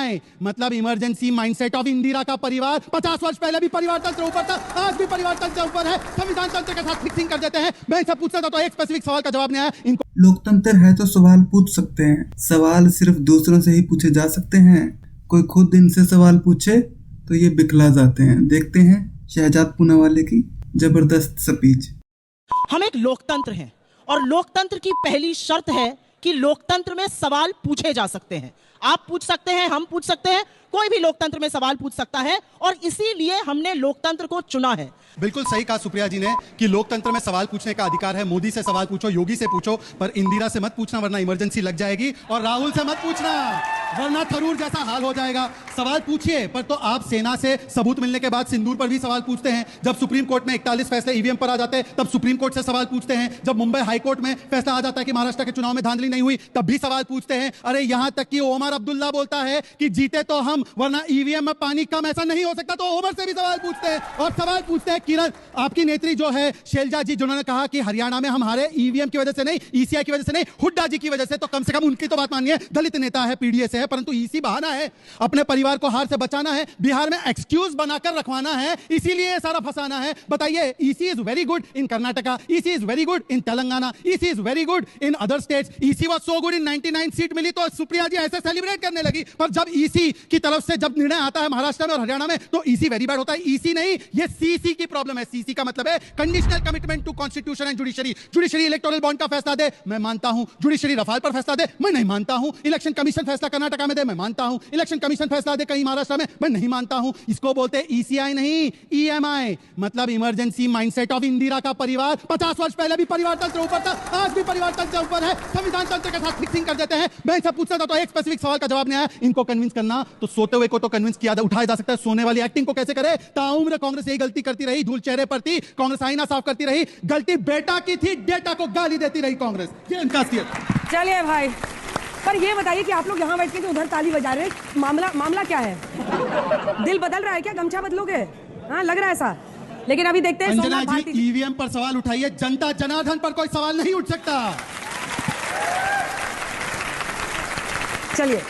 EMI मतलब emergency mindset of Indira का परिवार 50 वर्ष पहले भी परिवार तंत्र ऊपर था, आज भी परिवार तंत्र ऊपर है। संविधान तंत्र के साथ फिक्सिंग कर देते हैं। मैं इनसे पूछता था तो एक स्पेसिफिक सवाल का जवाब नहीं आया। इनको लोकतंत्र है तो सवाल पूछ सकते हैं। सवाल सिर्फ दूसरों से ही पूछे जा सकते हैं। कोई खुद इनसे सवाल पूछे तो ये बिखला जाते हैं। देखते हैं शहजाद पूनावाले की जबरदस्त स्पीच। हम एक लोकतंत्र हैं और लोकतंत्र की पहली शर्त है कि लोकतंत्र में सवाल पूछे जा सकते हैं। आप पूछ सकते हैं, हम पूछ सकते हैं, कोई भी लोकतंत्र में सवाल पूछ सकता है और इसीलिए हमने लोकतंत्र को चुना है। बिल्कुल सही कहा सुप्रिया जी ने कि लोकतंत्र में सवाल पूछने का अधिकार है। मोदी से सवाल पूछो, योगी से पूछो, पर इंदिरा से मत पूछना वरना इमरजेंसी लग जाएगी, और राहुल से मत पूछना वरना थरूर जैसा हाल हो जाएगा। सवाल पूछिए, पर तो आप सेना से सबूत मिलने के बाद सिंदूर पर भी सवाल पूछते हैं। जब सुप्रीम कोर्ट में 41 फैसले ईवीएम पर आ जाते हैं तब सुप्रीम कोर्ट से सवाल पूछते हैं। जब मुंबई हाई कोर्ट में फैसला आ जाता है कि महाराष्ट्र के चुनाव में धांधली नहीं हुई तब भी सवाल पूछते हैं। अरे यहां तक कि ओमर अब्दुल्ला बोलता है कि जीते तो हम वरना ईवीएम में पानी कम, ऐसा नहीं हो सकता, तो ओमर से भी सवाल पूछते हैं। और सवाल पूछते हैं किरण, आपकी नेत्री जो है शैलजा जी, जिन्होंने कहा कि हरियाणा में हम हारे ईवीएम की वजह से नहीं, ईसीआई की वजह से नहीं, हुड्डा जी की वजह से। तो कम से कम उनकी तो बात मानिए। दलित नेता है, पीडीए से है, परंतु ईसी बहाना है, अपने परिवार को हार से बचाना है, बिहार में एक्सक्यूज बनाकर रखवाना है, इसीलिए ये सारा फंसाना है। बताइए, EC is very good in Karnataka, EC is very good in Telangana, EC is very good in other states, EC was so good in 99 seat मिली तो सुप्रिया जी ऐसे सेलिब्रेट करने लगी। पर जब ईसी की तरफ से जब निर्णय आता है महाराष्ट्र में और हरियाणा में तो ईसी वेरी बैड होता है। ईसी नहीं, ये सीसी की प्रॉब्लम है। सीसी का मतलब है conditional commitment to constitution and judiciary. Judiciary electoral bond का फैसला दे, मैं मानता हूं। जुडिशरी रफाल पर फैसला दे, मैं नहीं मानता हूं। इलेक्शन कमीशन फैसला कर्नाटका में दे, मैं मानता हूं। इलेक्शन कमीशन फैसला दे कहीं महाराष्ट्र में, मैं नहीं मानता हूं। इसको बोलते हैं ईसीआई नहीं, ईएमआई मतलब इमरजेंसी माइंडसेट ऑफ इंदिरा का परिवार 50 वर्ष पहले भी परिवार तंत्र ऊपर था, आज भी परिवार तंत्र ऊपर है। संविधान तंत्र के साथ फिक्सिंग कर देते हैं। मैं इनसे पूछता था तो एक स्पेसिफिक सवाल का जवाब नहीं आया। इनको कन्विंस करना तो सोते हुए को तो कन्विंस किया उठाया जा सकता है, सोने वाली एक्टिंग को कैसे करे? ताउम्र कांग्रेस यही गलती करती रही, धूल चेहरे पर थी, कांग्रेस आईना साफ करती रही। गलती बेटा की थी, डेटा को गाली देती रही कांग्रेस। ये इनका खासियत। चलिए भाई, पर ये बताइए कि आप लोग यहाँ बैठ के जो उधर ताली बजा रहे हैं, मामला क्या है? दिल बदल रहा है क्या? गमछा बदलोगे? हाँ, लग रहा है ऐसा। लेकिन अभी देखते हैं अंजना जी, ईवीएम पर सवाल उठाइए, जनता जनार्दन पर कोई सवाल नहीं उठ सकता। चलिए।